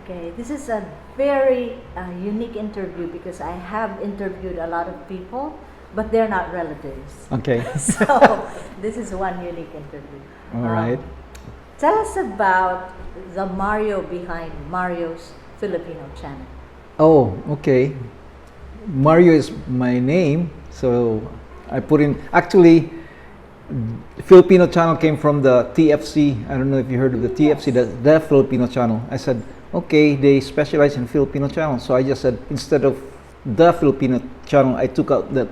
Okay, this is a very unique interview because I have interviewed a lot of people, but they're not relatives. Okay. So this is one unique interview. All right. Tell us about the Mario behind Mario's Filipino channel. Oh, okay. Mario is my name, so I put in. Actually, Filipino channel came from the TFC. I don't know if you heard of the TFC, the Filipino channel. I said, okay, they specialize in Filipino channel, so I just said instead of the Filipino channel, I took out the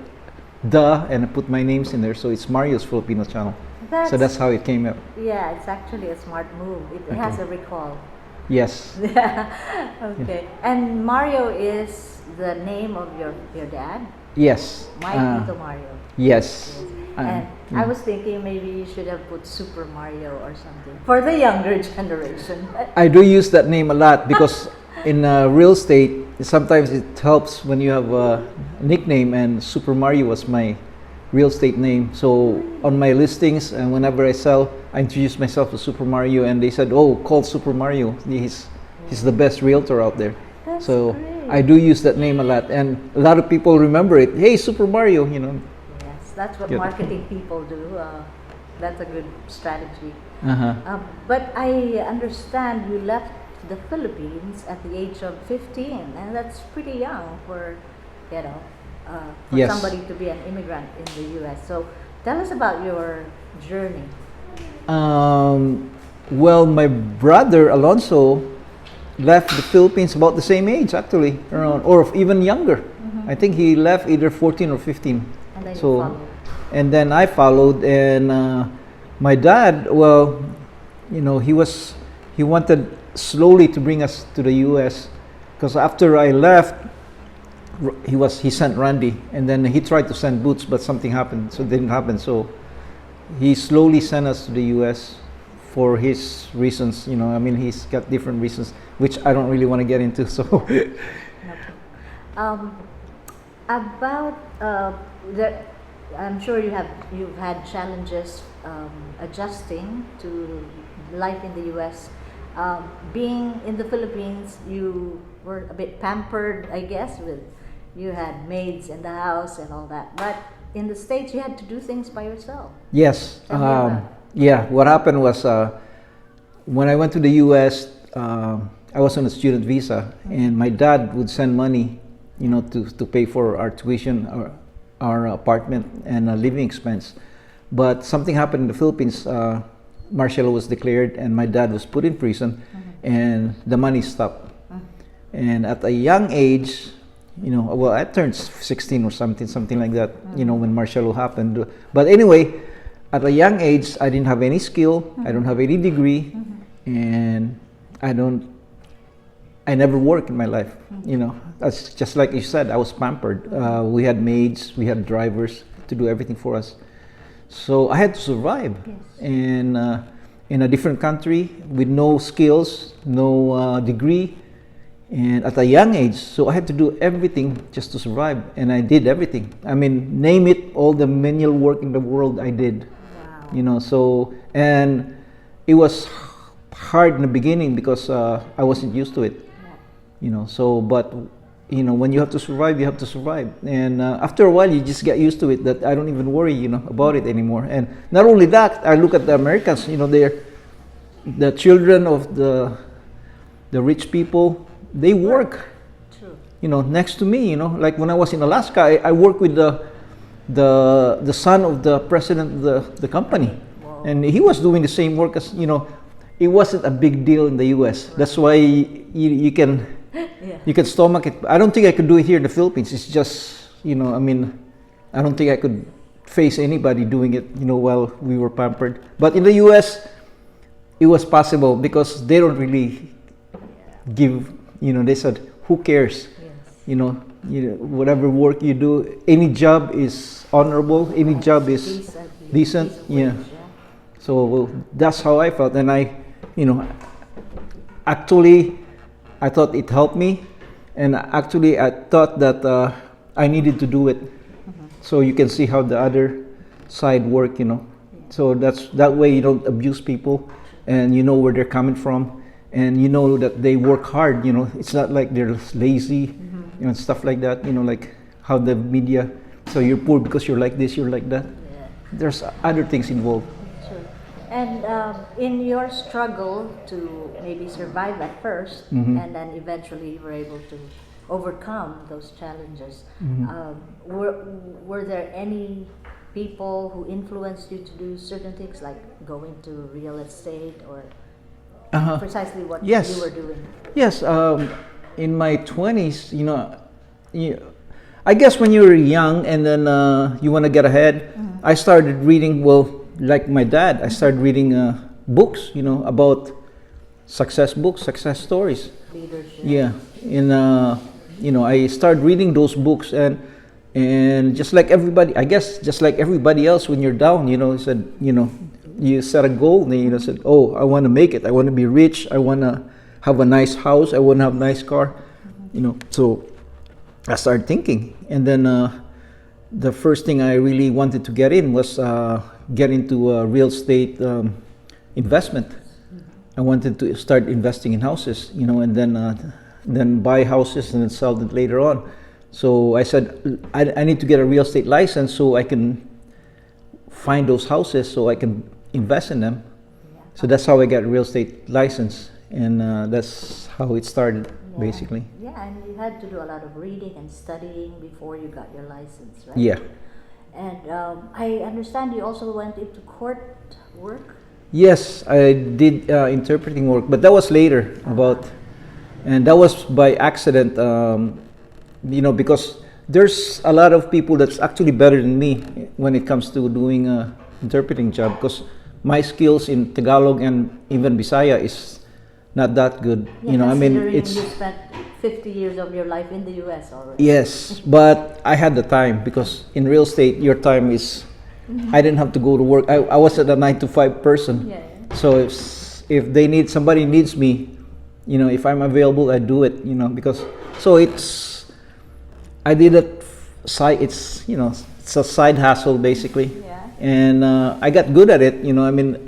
and I put my names in there, so it's Mario's Filipino channel. So that's how it came out. Yeah, it's actually a smart move. It has a recall. Yes. Yeah. Okay. And Mario is the name of your dad? Yes. My Tito Mario. Yes. And I was thinking maybe you should have put Super Mario or something for the younger generation. I do use that name a lot because in real estate, sometimes it helps when you have a nickname, and Super Mario was my real estate name. So on my listings and whenever I sell, I introduce myself as Super Mario, and they said, "Oh, call Super Mario. He's the best realtor out there." That's so great. I do use that name a lot, and a lot of people remember it. Hey, Super Mario, Yes, that's what Good. marketing people do. That's a good strategy. Uh-huh. But I understand you left the Philippines at the age of 15, and that's pretty young for Yes. somebody to be an immigrant in the U.S. So tell us about your journey. Well, my brother Alonso left the Philippines about the same age, actually, around, or even younger. I think he left either 14 or 15. And then you So, followed. and then I followed, and my dad, well, he wanted slowly to bring us to the U.S. because after I left, he sent Randy, and then he tried to send Boots, but something happened, so it didn't happen. So he slowly sent us to the U.S. for his reasons. He's got different reasons, which I don't really want to get into. So Okay. About I'm sure you've had challenges adjusting to life in the U.S. Being in the Philippines, you were a bit pampered, I guess. You had maids in the house and all that, but in the States, you had to do things by yourself. yes, Tell me about it. yeah. What happened was when I went to the U.S., I was on a student visa, and my dad would send money, to pay for our tuition, our apartment, and living expense. But something happened in the Philippines. Martial law was declared, and my dad was put in prison, and the money stopped. And at a young age, well, I turned 16 or something like that, when martial law happened. But anyway, at a young age, I didn't have any skill, I don't have any degree, and I never worked in my life. That's just like you said, I was pampered. We had maids, we had drivers to do everything for us. So I had to survive. Yes. And in a different country with no skills, no degree, and at a young age. So I had to do everything just to survive, and I did everything. Name it, all the manual work in the world I did. Wow. And it was hard in the beginning because I wasn't used to it. But when you have to survive, you have to survive. And after a while, you just get used to it, that I don't even worry, about it anymore. And not only that, I look at the Americans, they're the children of the rich people. They work, True. next to me, like when I was in Alaska, I worked with the son of the president of the company. Wow. And he was doing the same work as, it wasn't a big deal in the US. That's why you can Yeah. you can stomach it. I don't think I could do it here in the Philippines. It's just, I don't think I could face anybody doing it, while we were pampered. But in the US, it was possible because they don't really give, they said, who cares? Yes. Whatever work you do, any job is honorable, any job is decent. Yeah. Wage, So that's how I felt. And actually, I thought it helped me. And actually, I thought that I needed to do it. So you can see how the other side work, So that way you don't abuse people, and you know where they're coming from. and you know that they work hard. You know, it's not like they're lazy, Mm-hmm. you know, stuff like that. You know, like how the media. So you're poor because you're like this, you're like that. Yeah. There's other things involved. Sure. And in your struggle to maybe survive at 1st, Mhm. and then eventually you were able to overcome those challenges, Mhm. were there any people who influenced you to do certain things like going to real estate or Uh-huh. precisely what Yes. you were doing? Yes, in my 20s, you know, you, I guess when you're young and then you want to get ahead, I started reading, well, like my dad, I started reading books, you know, about success books, success stories. Leadership. Yeah, and you know, I started reading those books, and just like everybody, I guess, just like everybody else, when you're down, you know, said, you know, you set a goal, and you know, said, oh, I want to make it, I want to be rich, I want to have a nice house, I want to have a nice car, you know. So I started thinking, and then the first thing I really wanted to get in was get into real estate investment. I wanted to start investing in houses, you know, and then buy houses and then sell it later on. So I said, I need to get a real estate license so I can find those houses so I can invest in them. Yeah. So that's how I got a real estate license, and that's how it started, Yeah. basically. Yeah, and you had to do a lot of reading and studying before you got your license, right? Yeah. And I understand you also went into court work. Yes, I did interpreting work, but that was later and that was by accident. You know, because there's a lot of people that's actually better than me when it comes to doing a interpreting job, because my skills in Tagalog and even Bisaya is not that good. Yeah, You know, I mean, considering it's you spent 50 years of your life in the U.S. already. yes, but I had the time, because in real estate, your time is. I didn't have to go to work. I was at a 9 to 5 person. Yeah. So if they need, somebody needs me, you know, if I'm available, I do it, you know, because so I did it side. It's, you know, it's a side hustle basically, Yeah. and I got good at it. You know, I mean,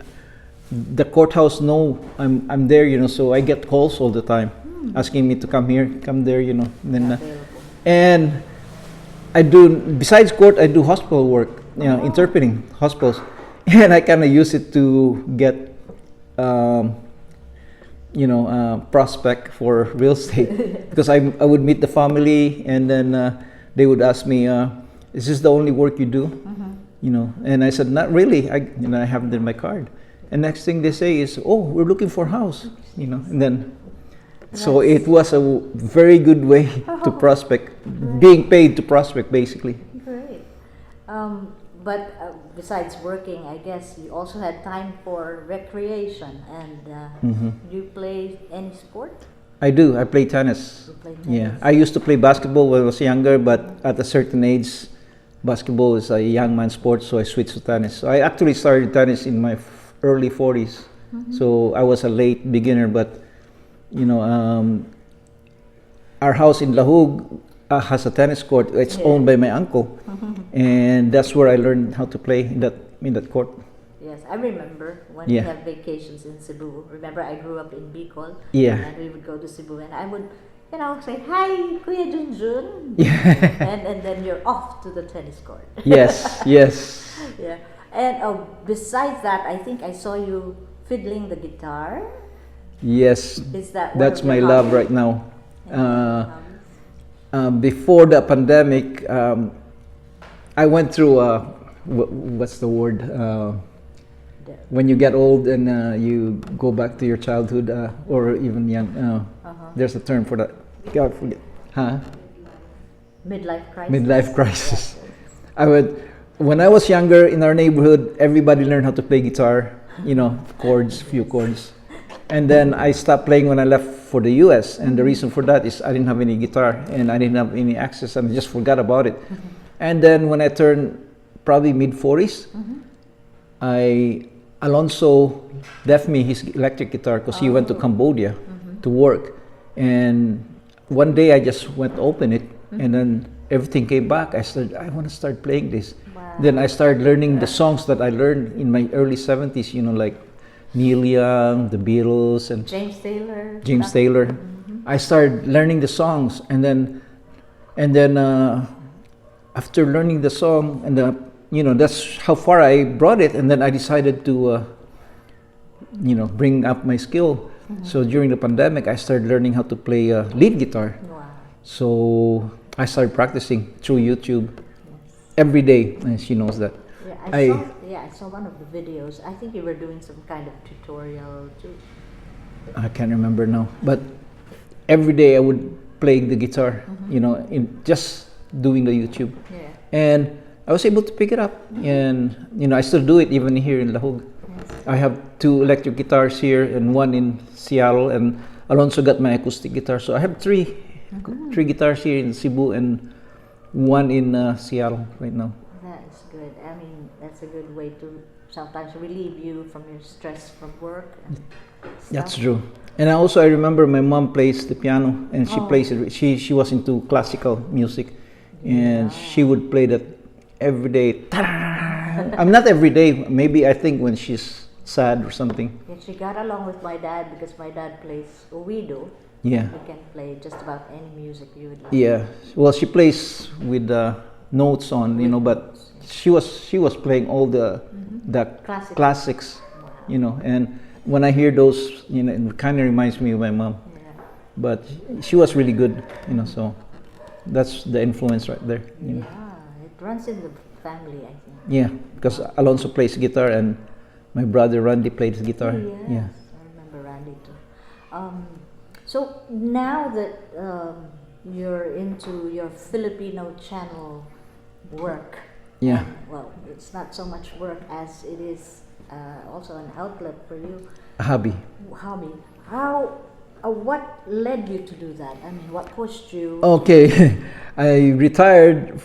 the courthouse know I'm there, you know, so I get calls all the time asking me to come here, come there, you know, and then Available. and I do, besides court, I do hospital work, you know, Oh. interpreting hospitals, and I kind of use it to get, you know, prospect for real estate, because I would meet the family, and then they would ask me, "Is this the only work you do?" You know, and I said, "Not really. I have it in my card." And next thing they say is, "Oh, we're looking for a house," you know, and then. So it was a very good way to prospect, being paid to prospect basically. Great. But besides working, I guess you also had time for recreation. And do you play any sport? I do. I play tennis. You play Yeah, tennis? I used to play basketball when I was younger, but at a certain age, basketball is a young man sport, so I switched to tennis. So I actually started tennis in my early 40s, so I was a late beginner. But you know, our house in Lahug has a tennis court. It's Yeah. owned by my uncle, and that's where I learned how to play in that court. Yes, I remember when Yeah. we have vacations in Cebu. Remember, I grew up in Bicol. Yeah. And we would go to Cebu, and I would, you know, say, "Hi, Kuya Junjun." Yeah. and then you're off to the tennis court. Yes. Yes. Yeah. And besides that, I think I saw you fiddling the guitar. Yes. Is that one That's of my your love hobbies? right now. Yeah. Before the pandemic, I went through what's the word? When you get old and you go back to your childhood or even young. There's a term for that. God forget. Huh? Midlife crisis. Midlife crisis. When I was younger in our neighborhood, everybody learned how to play guitar. You know, chords, few chords. And then I stopped playing when I left for the US, and the reason for that is I didn't have any guitar and I didn't have any access, and I just forgot about it. And then when I turned probably mid-40s, Alonso left me his electric guitar because he went to Cambodia to work. And one day I just went to open it, and then everything came back. I want to start playing this. Wow. Then I started learning the songs that I learned in my early 70s, you know, like Neil Young, the Beatles, and James Taylor. James stuff. Taylor. Mhm. I started learning the songs, and then after learning the song, and that's how far I brought it. And then I decided to bring up my skill. So during the pandemic, I started learning how to play lead guitar. Wow. So I started practicing through YouTube every day, and she knows that. Yeah, I saw one of the videos. I think you were doing some kind of tutorial too. I can't remember now, but every day I would play the guitar, in just doing the YouTube, Yeah. and I was able to pick it up, and I still do it even here in Lahog. Yes. I have 2 electric guitars here and 1 in Seattle, and Alonso got my acoustic guitar, so I have 3 guitars here in Cebu and 1 in Seattle right now. That is good. I mean, that's a good way to sometimes relieve you from your stress from work and stuff. That's true. And I remember my mom plays the piano, and she Oh. plays it. She was into classical music, and she would play that every day. I'm not every day. Maybe I think when she's sad or something. Yeah, she got along with my dad because my dad plays Owido. Yeah. He can play just about any music you would like. Yeah. Well, she plays with notes on, but she was playing all the classics, Wow. and when I hear those, it kind of reminds me of my mom. Yeah. But she was really good, so that's the influence right there. Yeah, it runs in the family, I think. Yeah, because Alonso plays guitar and my brother Randy plays guitar. Yes, Yeah. I remember Randy too. So now that you're into your Filipino channel work, Yeah. well, it's not so much work as it is also an outlet for you, A hobby. hobby. What led you to do that? I mean, what pushed you? Okay, I retired.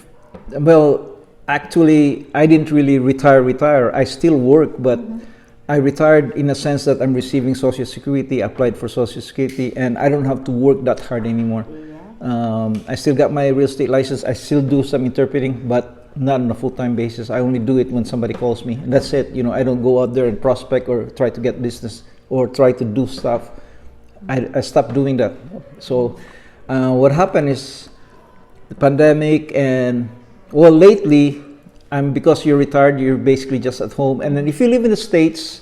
Well, actually, I didn't really retire. I still work, but I retired in a sense that I'm receiving Social Security, applied for Social Security, and I don't have to work that hard anymore. Yeah. I still got my real estate license. I still do some interpreting, but not on a full-time basis. I only do it when somebody calls me. And that's it. I don't go out there and prospect or try to get business or try to do stuff. I stopped doing that. So what happened is the pandemic, and well, lately, because you're retired, you're basically just at home. And then if you live in the States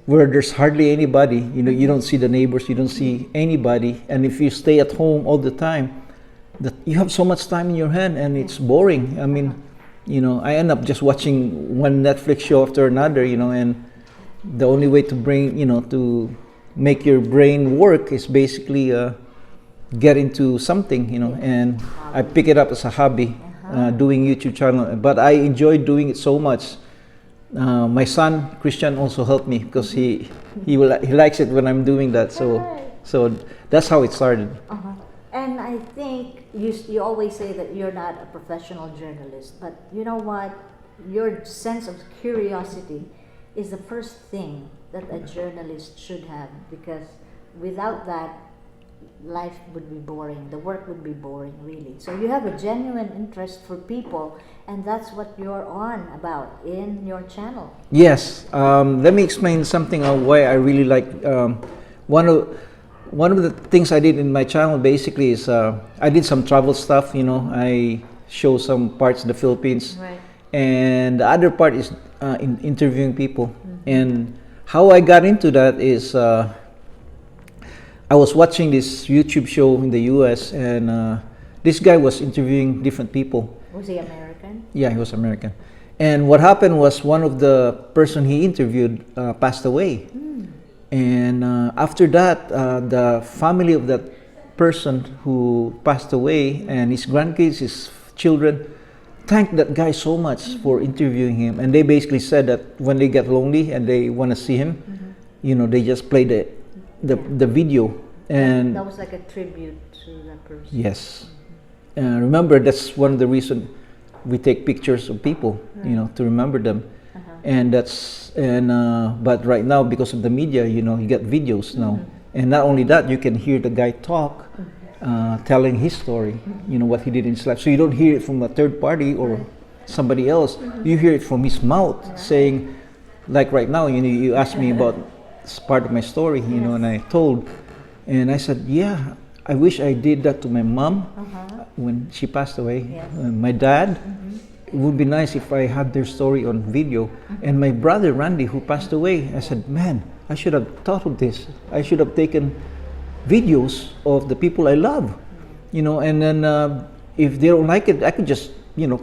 where there's hardly anybody, you don't see the neighbors, you don't see anybody. And if you stay at home all the time, you have so much time in your hand, and it's boring. I mean, I end up just watching one Netflix show after another, and the only way to to make your brain work is basically get into something, and I pick it up as a hobby, doing YouTube channel. But I enjoy doing it so much. My son Christian also helped me because he likes it when I'm doing that. So that's how it started. Uh-huh. And I think you always say that you're not a professional journalist, but you know what? Your sense of curiosity is the first thing that a journalist should have, because without that, life would be boring. The work would be boring, really. So you have a genuine interest for people, and that's what you're on about in your channel. Yes. Let me explain something on why I really like one of the things I did in my channel basically is I did some travel stuff. I show some parts of the Philippines, Right. and the other part is in interviewing people. And how I got into that is I was watching this YouTube show in the U.S. and this guy was interviewing different people. Was he American? Yeah, he was American. And what happened was one of the person he interviewed passed away. And after that, the family of that person who passed away and his grandkids, his children, thanked that guy so much for interviewing him. And they basically said that when they get lonely and they want to see him, they just play the video. And that was like a tribute to that person. yes, remember that's one of the reasons we take pictures of people, to remember them. And but right now because of the media, you get videos now, and not only that, you can hear the guy talk, telling his story, what he did in his life. So you don't hear it from a third party or somebody else. You hear it from his mouth, saying like right now, you asked me about part of my story, Yes. and I told, and I said, yeah, I wish I did that to my mom when she passed away. Yes. My dad. It would be nice if I had their story on video. And my brother Randy, who passed away, I said, man, I should have thought of this. I should have taken videos of the people I love, and then if they don't like it, I could just,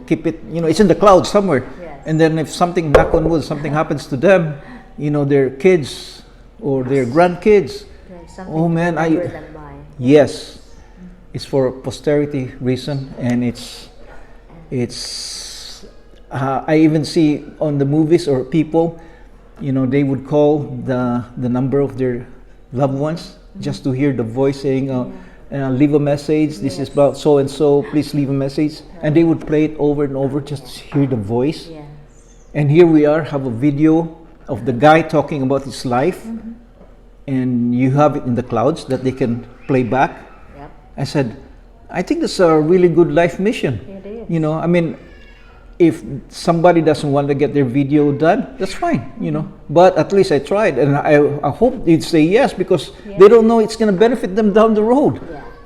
keep it, it's in the clouds somewhere. Yes. And then if something, knock on wood, something happens to them, their kids or their grandkids, There's something oh man, to remember them by. yes, it's for posterity reason, and I even see on the movies or people, they would call the number of their loved ones just to hear the voice saying, leave a message. This is about so and so. Please leave a message, and they would play it over and over just to hear the voice. Yes. And here we are, have a video of the guy talking about his life, and you have it in the clouds that they can play back. Yep. I said, I think that's a really good life mission. It is. I mean, if somebody doesn't want to get their video done, that's fine, But at least I tried, and I hope they'd say yes, because they don't know it's going to benefit them down the road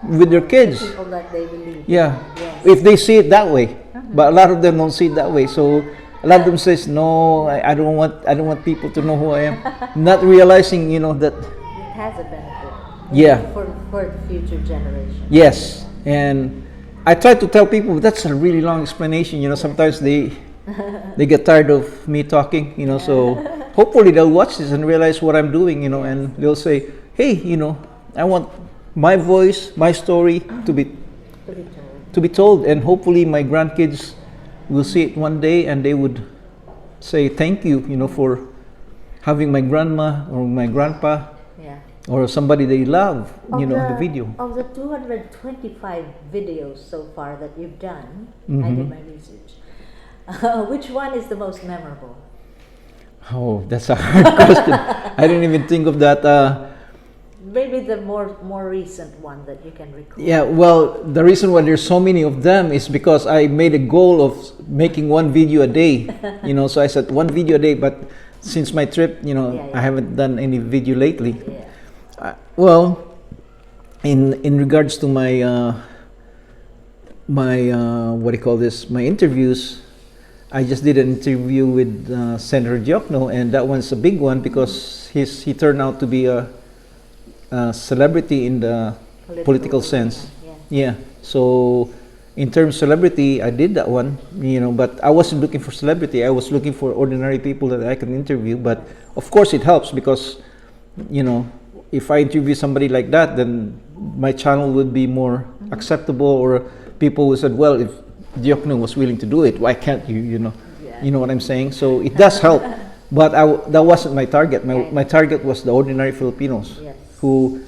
with their kids. The people that they believe. Yeah, Yes. if they see it that way. But a lot of them don't see it that way. So a lot of them says, no, I don't want people to know who I am. Not realizing, that It has a benefit. Yeah. For the future generation. yes. And I try to tell people, but that's a really long explanation. Sometimes they get tired of me talking. So hopefully they'll watch this and realize what I'm doing. And they'll say, hey, I want my voice, my story to be To be told. and hopefully my grandkids will see it one day and they would say thank you, for having my grandma or my grandpa Yeah. or somebody they love, the video. Of the 225 videos so far that you've done, I did my research. Which one is the most memorable? Oh, that's a hard question. I didn't even think of that. Maybe the more recent one that you can recall. Yeah, well, the reason why there's so many of them is because I made a goal of making one video a day. So I said one video a day, but since my trip, I haven't done any video lately. Yeah. Well, in regards to my what do you call this? My interviews, I just did an interview with Senator Diokno, and that one's a big one because he turned out to be a celebrity in the political sense. Yeah. Yeah. So in terms of celebrity, I did that one. But I wasn't looking for celebrity. I was looking for ordinary people that I can interview. But of course, it helps because if I interview somebody like that, then my channel would be more acceptable, or people would said, well, if Diokno was willing to do it, why can't you? You know what I'm saying? So it does help, but that wasn't my target. My target was the ordinary Filipinos who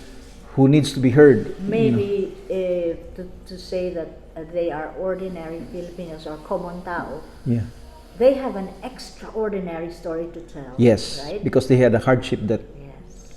needs to be heard. Maybe to say that they are ordinary Filipinos or common tao. Yeah. They have an extraordinary story to tell. Yes, right? because they had a hardship that. Yes.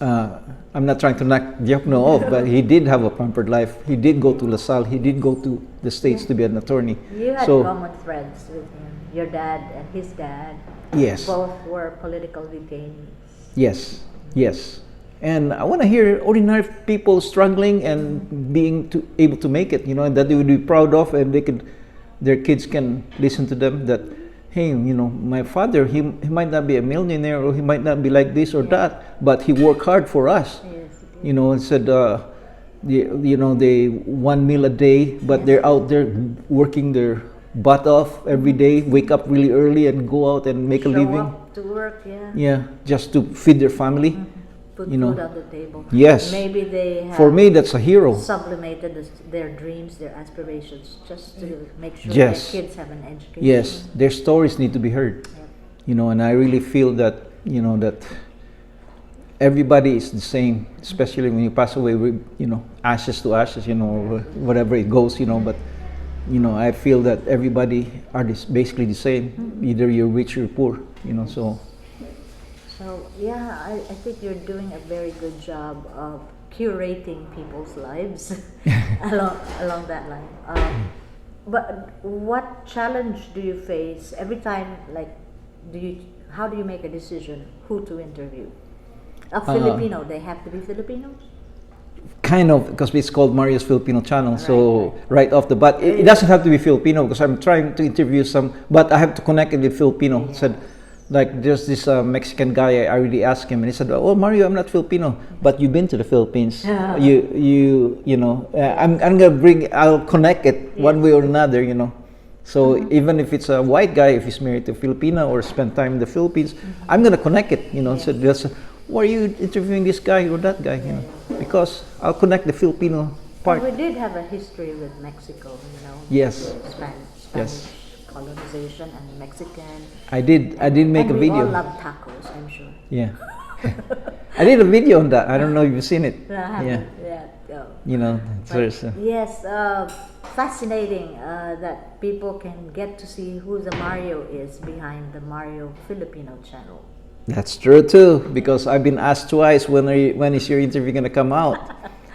I'm not trying to knock Diokno off, but he did have a pampered life. He did go to LaSalle. He did go to the States to be an attorney. You had So common threads with him. Your dad and his dad. yes, Both were political detainees. yes, yes. And I want to hear ordinary people struggling and being able to make it. And that they would be proud of, and their kids can listen to them. That hey, my father, he might not be a millionaire, or he might not be like this or that, but he worked hard for us. Yes. And said, they 1 meal a day, but they're out there working their butt off every day, wake up really early and go out and make a Show living. up to work, yeah. Yeah, just to feed their family. Put You know. food on the table. Yes. Maybe they have For me, that's a hero. sublimated their dreams, their aspirations, just to make sure Yes. their kids have an education. Yes, their stories need to be heard. Yep. And I really feel that, that everybody is the same, especially when you pass away with, ashes to ashes, whatever it goes, but, I feel that everybody are basically the same, either you're rich or poor, so. So yeah, I think you're doing a very good job of curating people's lives along that line. But what challenge do you face every time? Like, how do you make a decision who to interview? A Filipino, they have to be Filipinos? Kind of, because it's called Mario's Filipino channel. So Right. right off the bat, it doesn't have to be Filipino because I'm trying to interview some, but I have to connect it with Filipino. Yeah. Said, like there's this Mexican guy. I already asked him, and he said, "Oh, Mario, I'm not Filipino, but you've been to the Philippines. Yeah. You know, I'm gonna bring. I'll connect it one way or another. You know." So even if it's a white guy, if he's married to a Filipina or spent time in the Philippines, I'm gonna connect it. You know, so just why are you interviewing this guy or that guy? You know, because I'll connect the Filipino part. And we did have a history with Mexico, you know. Yes. Spanish Yes. colonization and Mexican. I did make and a we video. all love tacos, I'm sure. Yeah. I did a video on that. I don't know if you've seen it. I haven't yet. You know, But there's yes, fascinating that people can get to see who the Mario is behind the Mario Filipino channel. that's true too, because I've been asked twice when is your interview gonna come out,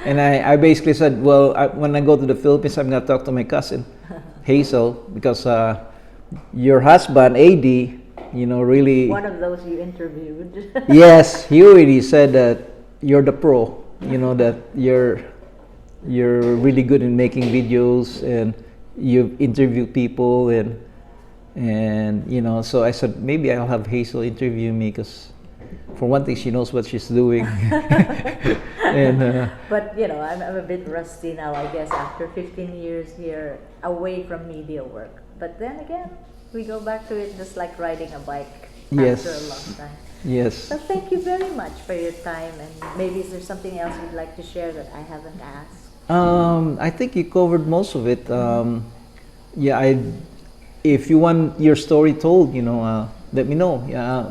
and I basically said, well, when I go to the Philippines, I'm gonna talk to my cousin, Hazel, because your husband, AD, you know, really. One of those you interviewed. Yes, he already said that you're the pro. You know that you're really good in making videos and you interview people and you know. So I said maybe I'll have Hazel interview me because for one thing she knows what she's doing. And But you know, I'm a bit rusty now, I guess, after 15 years here away from media work. But then again, we go back to it just like riding a bike Yes. after a long time. yes, So thank you very much for your time, and maybe is there something else you'd like to share that I haven't asked? I think you covered most of it. Yeah, if you want your story told, you know, let me know.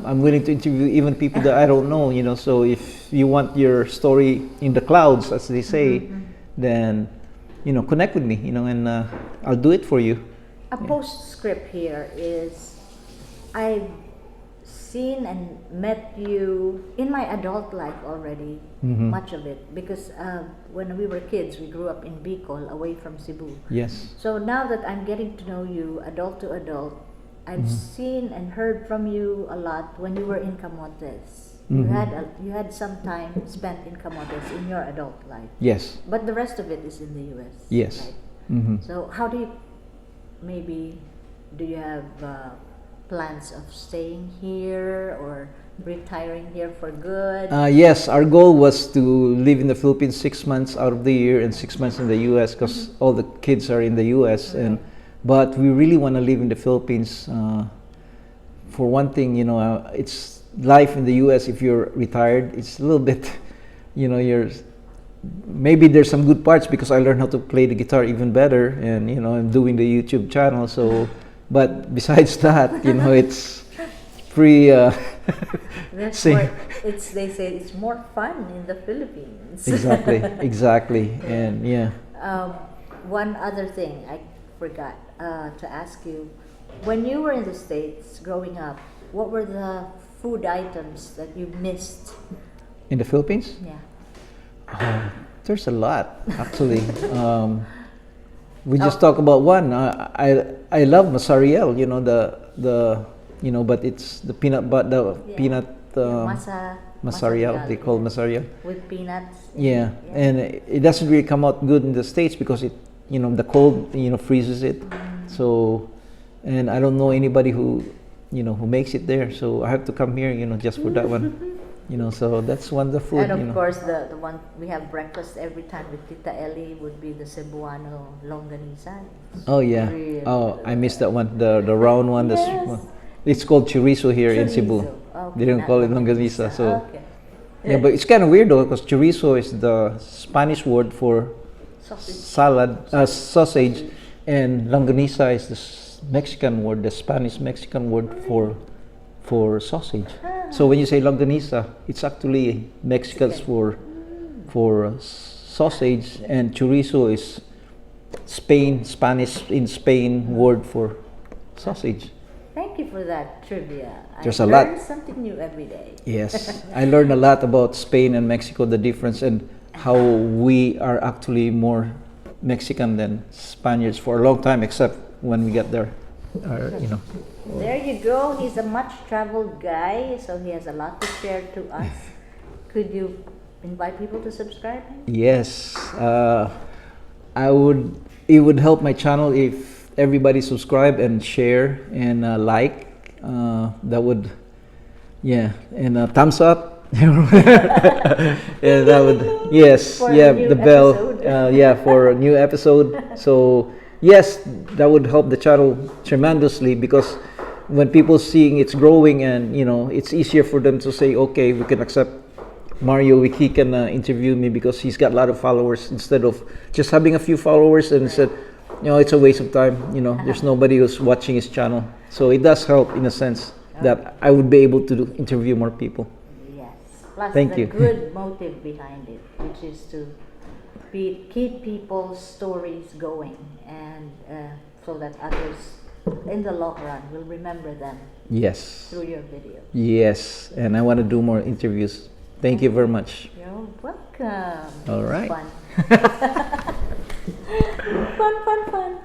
I'm willing to interview even people that I don't know, you know. So if you want your story in the clouds, as they say, then, you know, connect with me, you know, and I'll do it for you. A postscript here is I've seen and met you in my adult life already, much of it, because when we were kids, we grew up in Bicol, away from Cebu. Yes. So now that I'm getting to know you adult to adult, I've seen and heard from you a lot when you were in Camotes. You had some time spent in Camotes in your adult life, Yes. but the rest of it is in the U.S. Yes. Right? So how do you, maybe, do you have plans of staying here or retiring here for good? Yes, our goal was to live in the Philippines 6 months out of the year and 6 months in the U.S. because all the kids are in the U.S. But we really want to live in the Philippines. For one thing, you know, it's life in the U.S. If you're retired, it's a little bit, you know, maybe there's some good parts because I learned how to play the guitar even better, and you know, I'm doing the YouTube channel. So, but besides that, you know, it's pretty. That's same. more, they say it's more fun in the Philippines. Exactly, and yeah. One other thing I forgot to ask you: when you were in the States growing up, what were the food items that you missed? In the Philippines? Yeah. There's a lot actually. We just talk about one. I love masariel. You know the you know, but it's the peanut butter, the peanut masariel. They call masariel with peanuts. Yeah, and it doesn't really come out good in the States because it, you know, the cold, you know, freezes it. So, and I don't know anybody who, you know, who makes it there. So I have to come here, you know, just for that one. You know, so that's one of the food. And of you know. course, the one we have breakfast every time with Tita Ellie would be the Cebuano longanisa. Oh yeah. Really I missed that one. The round one. Yes. It's called chorizo here in Cebu. Okay, They don't not call it longanisa. So okay. yeah, but it's kind of weird though because chorizo is the Spanish word for Sausage. sausage, and longanisa is the Mexican word, the Spanish Mexican word for sausage. So when you say longanisa, it's actually Mexicans for sausage, and chorizo is Spanish in Spain word for sausage. Thank you for that trivia. There's I a lot. learn something new every day. Yes, I learned a lot about Spain and Mexico, the difference, and how we are actually more Mexican than Spaniards for a long time, except when we get there, you know. There you go. He's a much traveled guy, so he has a lot to share to us. Could you invite people to subscribe? Yes, I would. It would help my channel if everybody subscribe and share and like. That would, yeah, and thumbs up. Yeah, that would. Yes, For a yeah, new the bell. episode. Yeah, for a new episode. So yes, that would help the channel tremendously because when people seeing it's growing and it's easier for them to say, okay, we can accept Mario, he can interview me because he's got a lot of followers instead of just having a few followers and said, it's a waste of time. There's nobody who's watching his channel. So it does help in a sense that I would be able to interview more people. Yes. Plus Thank the you. good motive behind it, which is to keep people's stories going, and so that others in the long run will remember them Yes. through your video. Yes. And I want to do more interviews. Thank you very much. You're welcome. All right. Fun. Fun.